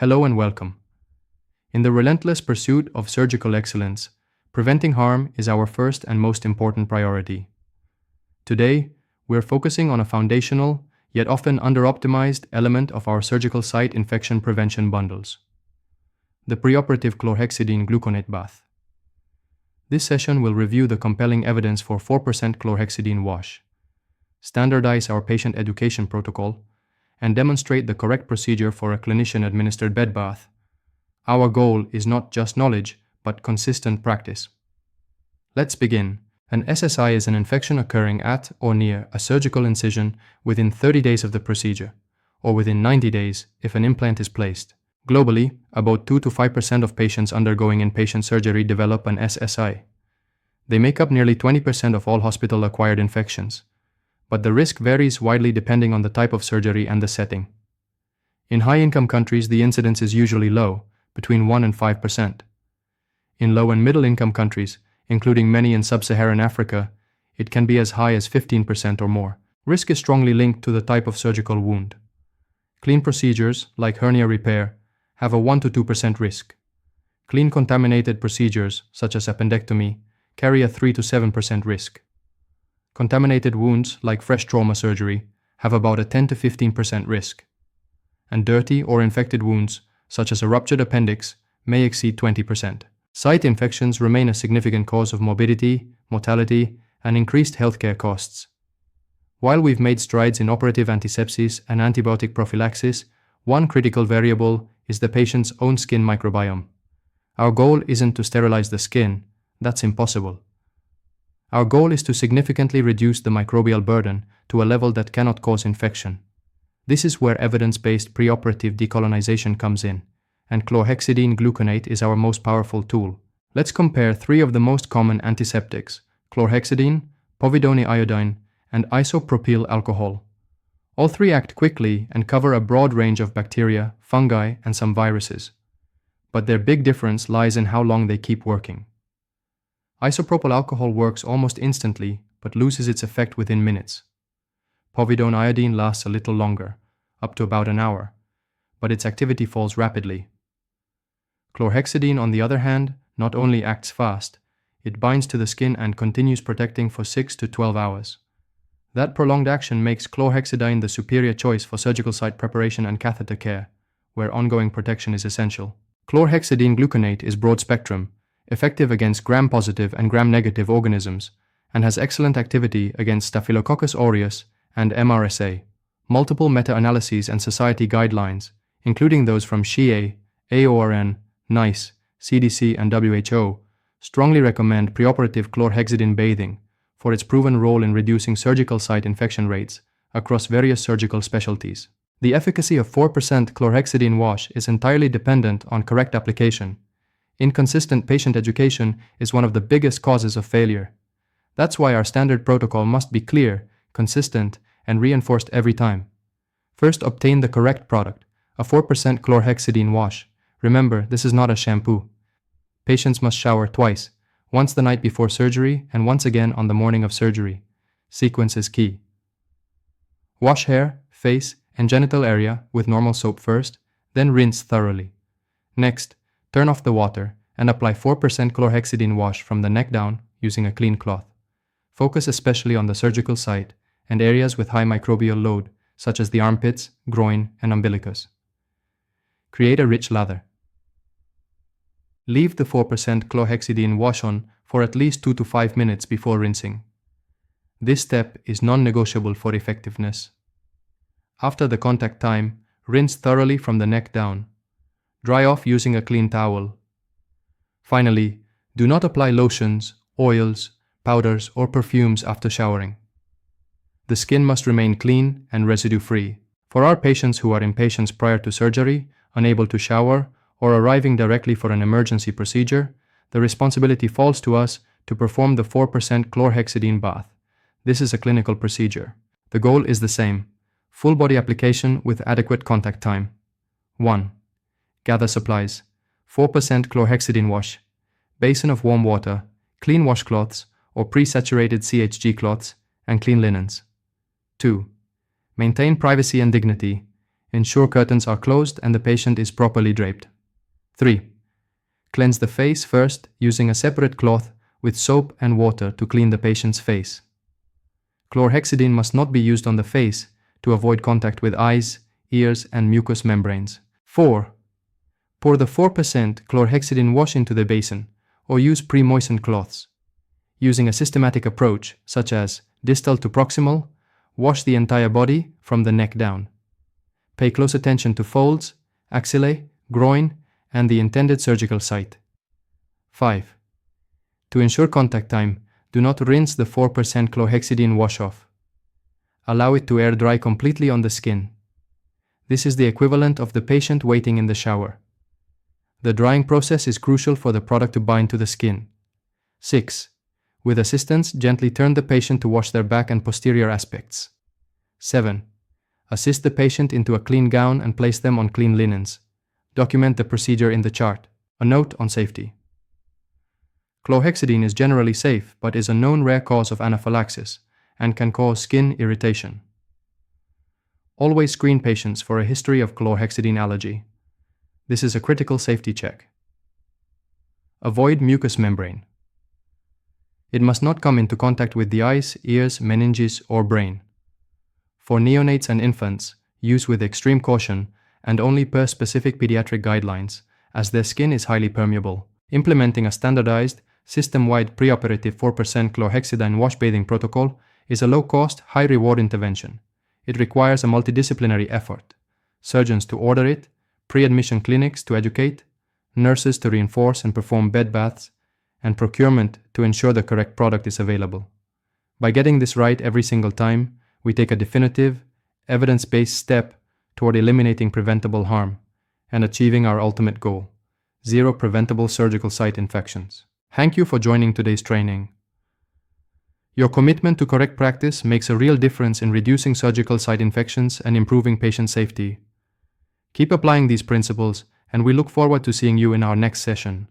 Hello and welcome. In the relentless pursuit of surgical excellence, preventing harm is our first and most important priority. Today, we're focusing on a foundational, yet often under-optimized element of our surgical site infection prevention bundles: the preoperative chlorhexidine gluconate bath. This session will review the compelling evidence for 4% chlorhexidine wash, standardize our patient education protocol, and demonstrate the correct procedure for a clinician-administered bed bath. Our goal is not just knowledge, but consistent practice. Let's begin. An SSI is an infection occurring at or near a surgical incision within 30 days of the procedure, or within 90 days if an implant is placed. Globally, about 2 to 5% of patients undergoing inpatient surgery develop an SSI. They make up nearly 20% of all hospital-acquired infections, but the risk varies widely depending on the type of surgery and the setting. In high-income countries, the incidence is usually low, between 1 and 5%. In low- and middle-income countries, including many in sub-Saharan Africa, it can be as high as 15% or more. Risk is strongly linked to the type of surgical wound. Clean procedures, like hernia repair, have a 1 to 2% risk. Clean contaminated procedures, such as appendectomy, carry a 3 to 7% risk. Contaminated wounds, like fresh trauma surgery, have about a 10 to 15% risk. And dirty or infected wounds, such as a ruptured appendix, may exceed 20%. Site infections remain a significant cause of morbidity, mortality, and increased healthcare costs. While we've made strides in operative antisepsis and antibiotic prophylaxis, one critical variable is the patient's own skin microbiome. Our goal isn't to sterilize the skin, that's impossible. Our goal is to significantly reduce the microbial burden to a level that cannot cause infection. This is where evidence-based preoperative decolonization comes in, and chlorhexidine gluconate is our most powerful tool. Let's compare 3 of the most common antiseptics: chlorhexidine, povidone iodine, and isopropyl alcohol. All 3 act quickly and cover a broad range of bacteria, fungi, and some viruses. But their big difference lies in how long they keep working. Isopropyl alcohol works almost instantly, but loses its effect within minutes. Povidone iodine lasts a little longer, up to about an hour, but its activity falls rapidly. Chlorhexidine, on the other hand, not only acts fast, it binds to the skin and continues protecting for 6 to 12 hours. That prolonged action makes chlorhexidine the superior choice for surgical site preparation and catheter care, where ongoing protection is essential. Chlorhexidine gluconate is broad-spectrum, effective against gram-positive and gram-negative organisms, and has excellent activity against Staphylococcus aureus and MRSA. Multiple meta-analyses and society guidelines, including those from SHIA, AORN, NICE, CDC, and WHO, strongly recommend preoperative chlorhexidine bathing for its proven role in reducing surgical site infection rates across various surgical specialties. The efficacy of 4% chlorhexidine wash is entirely dependent on correct application. Inconsistent patient education is one of the biggest causes of failure. That's why our standard protocol must be clear, consistent, and reinforced every time. First, obtain the correct product, a 4% chlorhexidine wash. Remember, this is not a shampoo. Patients must shower twice, once the night before surgery and once again on the morning of surgery. Sequence is key. Wash hair, face, and genital area with normal soap first, then rinse thoroughly. Next, turn off the water and apply 4% chlorhexidine wash from the neck down using a clean cloth. Focus especially on the surgical site and areas with high microbial load, such as the armpits, groin, and umbilicus. Create a rich lather. Leave the 4% chlorhexidine wash on for at least 2 to 5 minutes before rinsing. This step is non-negotiable for effectiveness. After the contact time, rinse thoroughly from the neck down. Dry off using a clean towel. Finally, do not apply lotions, oils, powders, or perfumes after showering. The skin must remain clean and residue-free. For our patients who are inpatients prior to surgery, unable to shower, or arriving directly for an emergency procedure, the responsibility falls to us to perform the 4% chlorhexidine bath. This is a clinical procedure. The goal is the same: full body application with adequate contact time. 1. Gather supplies: 4% chlorhexidine wash, basin of warm water, clean washcloths or pre-saturated CHG cloths, and clean linens. 2. Maintain privacy and dignity. Ensure curtains are closed and the patient is properly draped. 3. Cleanse the face first using a separate cloth with soap and water to clean the patient's face. Chlorhexidine must not be used on the face to avoid contact with eyes, ears, and mucous membranes. 4. Pour the 4% chlorhexidine wash into the basin or use pre-moistened cloths. Using a systematic approach, such as distal to proximal, wash the entire body from the neck down. Pay close attention to folds, axillae, groin, and the intended surgical site. 5. To ensure contact time, do not rinse the 4% chlorhexidine wash off. Allow it to air dry completely on the skin. This is the equivalent of the patient waiting in the shower. The drying process is crucial for the product to bind to the skin. 6. With assistance, gently turn the patient to wash their back and posterior aspects. 7. Assist the patient into a clean gown and place them on clean linens. Document the procedure in the chart. A note on safety. Chlorhexidine is generally safe but is a known rare cause of anaphylaxis and can cause skin irritation. Always screen patients for a history of chlorhexidine allergy. This is a critical safety check. Avoid mucous membrane. It must not come into contact with the eyes, ears, meninges, or brain. For neonates and infants, use with extreme caution and only per specific pediatric guidelines, as their skin is highly permeable. Implementing a standardized, system-wide preoperative 4% chlorhexidine wash bathing protocol is a low-cost, high-reward intervention. It requires a multidisciplinary effort: surgeons to order it, pre-admission clinics to educate, nurses to reinforce and perform bed baths, and procurement to ensure the correct product is available. By getting this right every single time, we take a definitive, evidence-based step toward eliminating preventable harm and achieving our ultimate goal: zero preventable surgical site infections. Thank you for joining today's training. Your commitment to correct practice makes a real difference in reducing surgical site infections and improving patient safety. Keep applying these principles, and we look forward to seeing you in our next session.